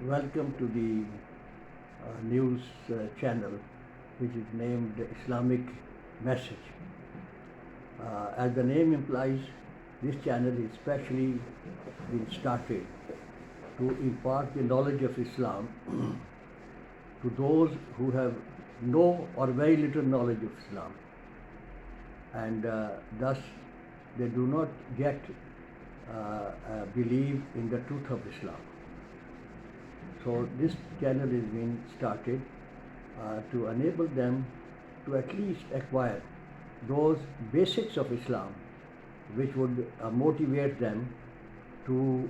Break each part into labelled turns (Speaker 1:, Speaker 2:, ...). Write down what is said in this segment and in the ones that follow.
Speaker 1: Welcome to the news channel which is named Islamic Message. As the name implies, this channel is specially been started to impart the knowledge of Islam to those who have no or very little knowledge of Islam, and thus they do not yet believe in the truth of Islam. So this channel is being started to enable them to at least acquire those basics of Islam which would motivate them to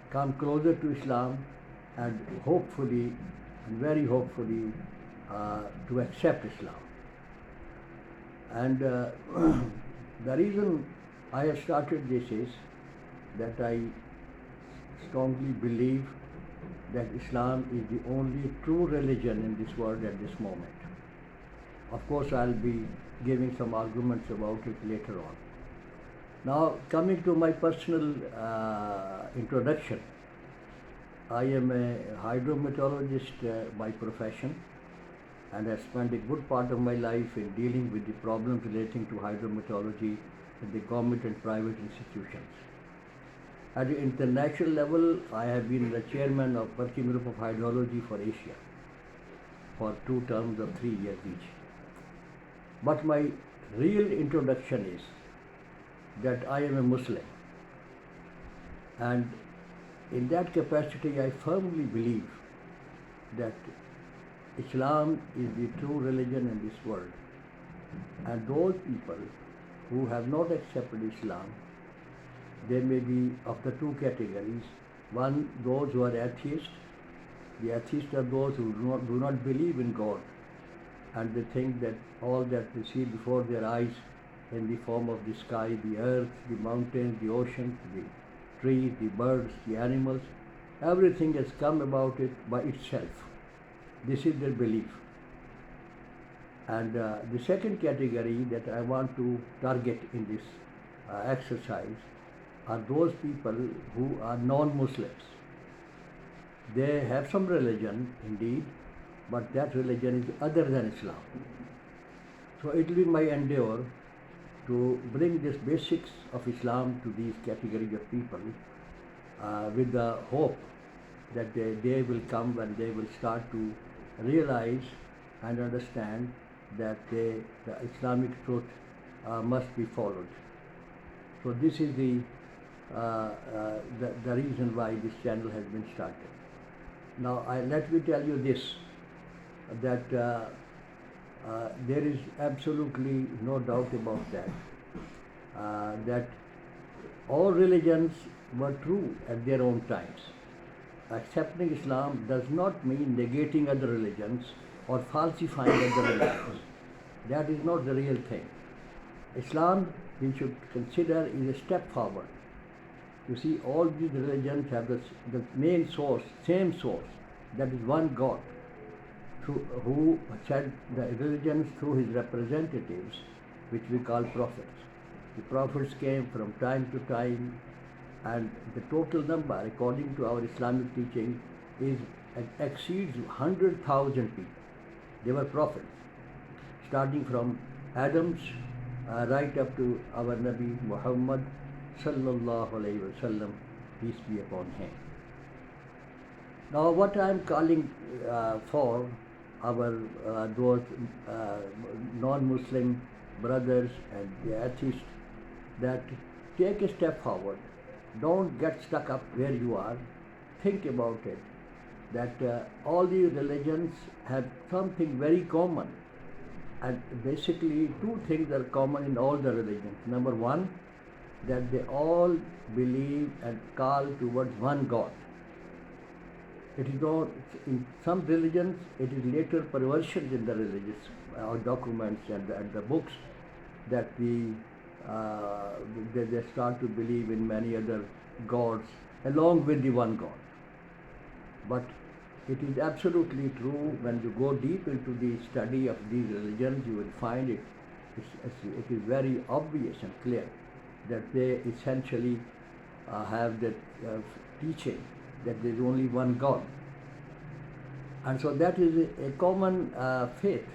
Speaker 1: come closer to Islam and hopefully, and very hopefully, to accept Islam. And the reason I have started this is that I strongly believe that Islam is the only true religion in this world at this moment. Of course, I'll be giving some arguments about it later on. Now, coming to my personal introduction, I am a hydrometeorologist by profession, and have spent a good part of my life in dealing with the problems relating to hydrometeorology in the government and private institutions. At the international level, I have been the chairman of Working Group of Hydrology for Asia for 2 terms of 3 years each. But my real introduction is that I am a Muslim, and in that capacity I firmly believe that Islam is the true religion in this world, and those people who have not accepted Islam, they may be of the 2 categories. One, those who are atheists. The atheists are those who do not believe in God, and they think that all that they see before their eyes in the form of the sky, the earth, the mountains, the oceans, the trees, the birds, the animals, everything has come about it by itself. This is their belief. And the second category that I want to target in this exercise are those people who are non-Muslims. They have some religion indeed, but that religion is other than Islam. So it will be my endeavor to bring this basics of Islam to these categories of people with the hope that they will come and they will start to realize and understand that the Islamic truth must be followed. So this is the reason why this channel has been started. Now, let me tell you this, that there is absolutely no doubt about that, that all religions were true at their own times. Accepting Islam does not mean negating other religions or falsifying other religions. That is not the real thing. Islam, we should consider, is a step forward. You see, all these religions have the main source, same source, that is one God, who said the religions through his representatives, which we call prophets. The prophets came from time to time, and the total number, according to our Islamic teaching, exceeds 100,000 people. They were prophets, starting from Adam's right up to our Nabi Muhammad sallallahu alaihi wasallam, peace be upon him. Now, what I am calling for our those non-Muslim brothers and the atheists, that take a step forward. Don't get stuck up where you are. Think about it, that all these religions have something very common, and basically 2 things are common in all the religions. Number one, that they all believe and call towards one God. It is not, in some religions, it is later perversions in the religious documents and the books that they start to believe in many other gods along with the one God. But it is absolutely true, when you go deep into the study of these religions, you will find it is very obvious and clear that they essentially have that teaching that there is only one God. And so that is a common faith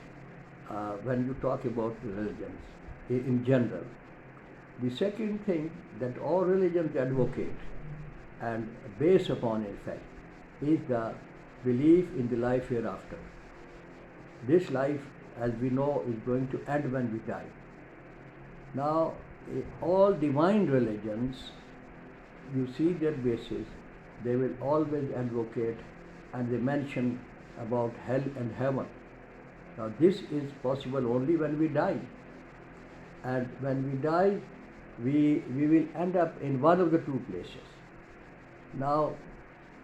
Speaker 1: when you talk about religions in general. The second thing that all religions advocate and base upon, in fact, is the belief in the life hereafter. This life, as we know, is going to end when we die. Now, all divine religions, you see their basis, they will always advocate and they mention about hell and heaven. Now, this is possible only when we die. And when we die, we will end up in one of the two places. Now,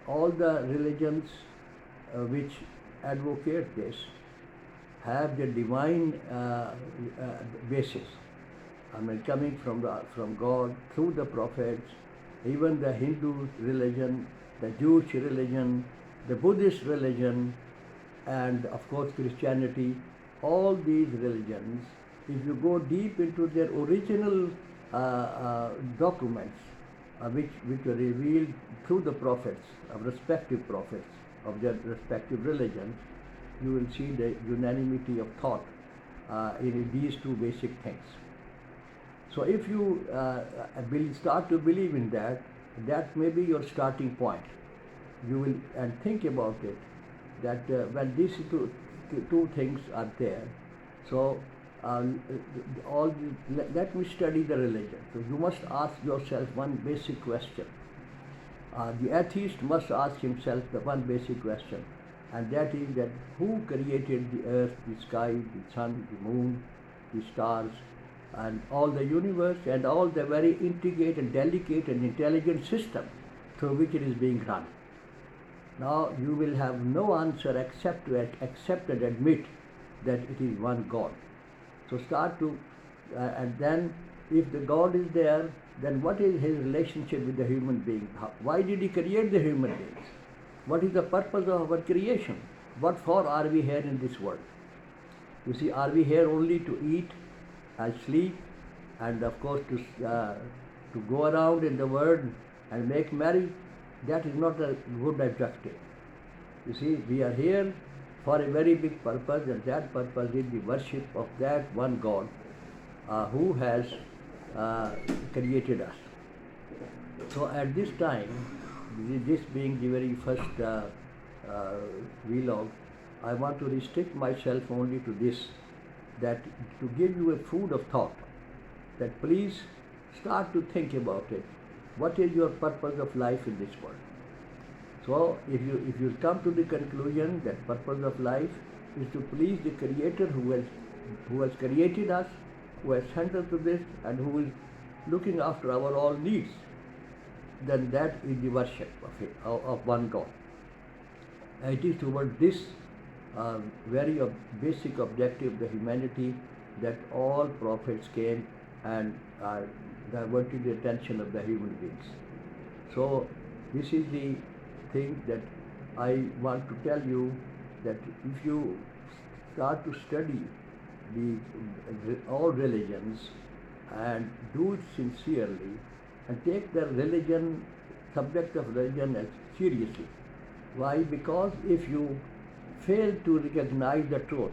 Speaker 1: all the religions which advocate this have the divine basis. I mean, coming from God through the prophets, even the Hindu religion, the Jewish religion, the Buddhist religion, and of course Christianity. All these religions, if you go deep into their original documents, which were revealed through the prophets, respective prophets of their respective religions, you will see the unanimity of thought in these two basic things. So if you start to believe in that, that may be your starting point. You will and think about it, that when these two things are there, so let me study the religion. So you must ask yourself one basic question. The atheist must ask himself the one basic question, and that is that who created the earth, the sky, the sun, the moon, the stars, and all the universe, and all the very intricate and delicate and intelligent system through which it is being run. Now you will have no answer except to accept and admit that it is one God. So start to, and then if the God is there, then what is his relationship with the human being? Why did he create the human beings? What is the purpose of our creation? What for are we here in this world? You see, are we here only to eat and sleep, and of course to go around in the world and make merry? That is not a good objective. You see, we are here for a very big purpose, and that purpose is the worship of that one God who has created us. So at this time, this being the very first vlog, I want to restrict myself only to this, that to give you a food of thought, that please start to think about it. What is your purpose of life in this world? So if you come to the conclusion that purpose of life is to please the Creator who has created us, who has sent us to this, and who is looking after our all needs, then that is the worship of one God. And it is toward this very basic objective of the humanity that all prophets came and diverted the attention of the human beings. So this is the thing that I want to tell you, that if you start to study all religions and do it sincerely and take the subject of religion as seriously. Why? Because if you fail to recognize the truth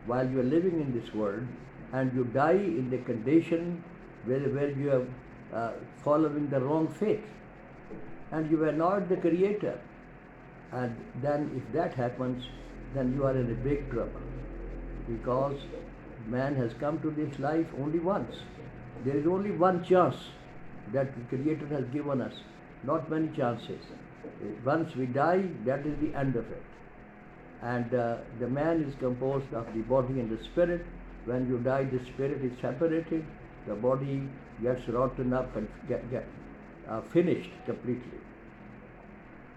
Speaker 1: while you are living in this world, and you die in the condition where you are following the wrong faith, and you are not the Creator, and then if that happens, then you are in a big trouble, because man has come to this life only once. There is only one chance that the Creator has given us, not many chances. Once we die, that is the end of it. And the man is composed of the body and the spirit. When you die, the spirit is separated, the body gets rotten up and get finished completely.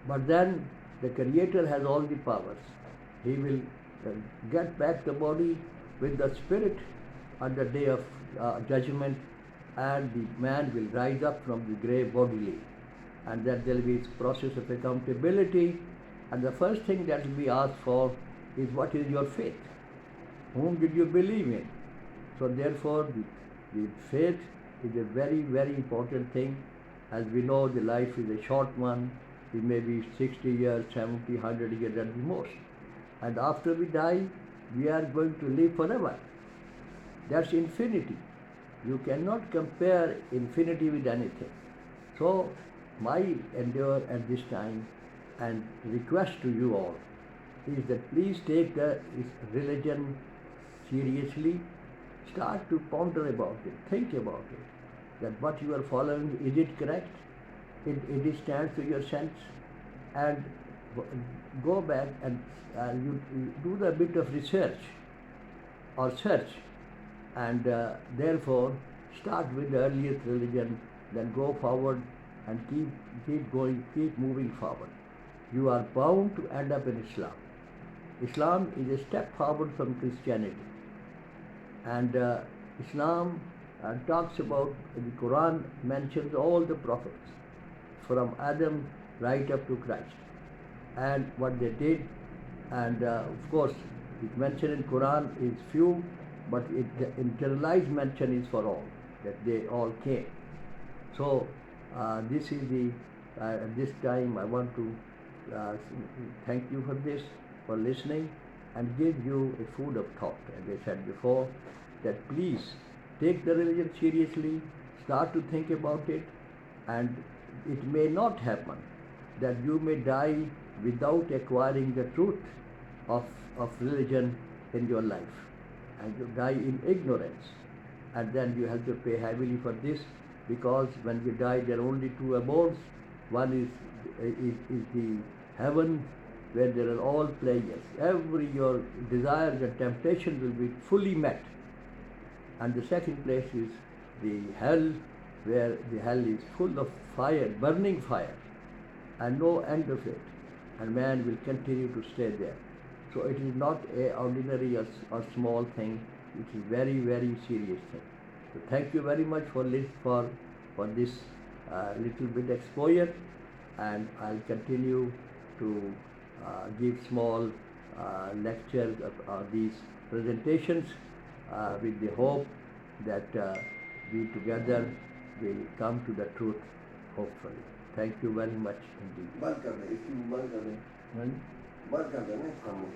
Speaker 1: But then the Creator has all the powers. He will get back the body with the spirit on the day of judgment, and the man will rise up from the grave bodily. And then there will be a process of accountability. And the first thing that will be asked for is, what is your faith? Whom did you believe in? So therefore, the faith is a very, very important thing. As we know, the life is a short one, We may be 60 years, 70, 100 years at the most. And after we die, we are going to live forever. That's infinity. You cannot compare infinity with anything. So, my endeavor at this time and request to you all is that please take the religion seriously. Start to ponder about it, think about it, that what you are following, is it correct? It stands to your sense, and go back and you do the bit of research or search, and therefore start with the earliest religion, then go forward and keep going, keep moving forward. You are bound to end up in Islam. Islam is a step forward from Christianity, and Islam talks about, the Quran mentions all the prophets from Adam right up to Christ and what they did, and of course it mentioned in Quran is few, but the internalized mention is for all, that they all came. So this is the at this time I want to thank you for this, for listening, and give you a food of thought, as I said before, that please take the religion seriously, start to think about it, and it may not happen that you may die without acquiring the truth of religion in your life, and you die in ignorance, and then you have to pay heavily for this, because when you die there are only two abodes. One is the heaven, where there are all pleasures. Every your desires and temptations will be fully met. And the second place is the hell, where the hell is full of fire, burning fire, and no end of it. And man will continue to stay there. So it is not a ordinary or small thing. It is very, very serious thing. So thank you very much for this little bit exposure, and I'll continue to give small lectures of these presentations with the hope that we together will come to the truth, hopefully. Thank you very much indeed.
Speaker 2: बंद कर दें, इसकी बंद कर दें,
Speaker 1: Well,
Speaker 2: बंद कर दें ना इसका मुंह।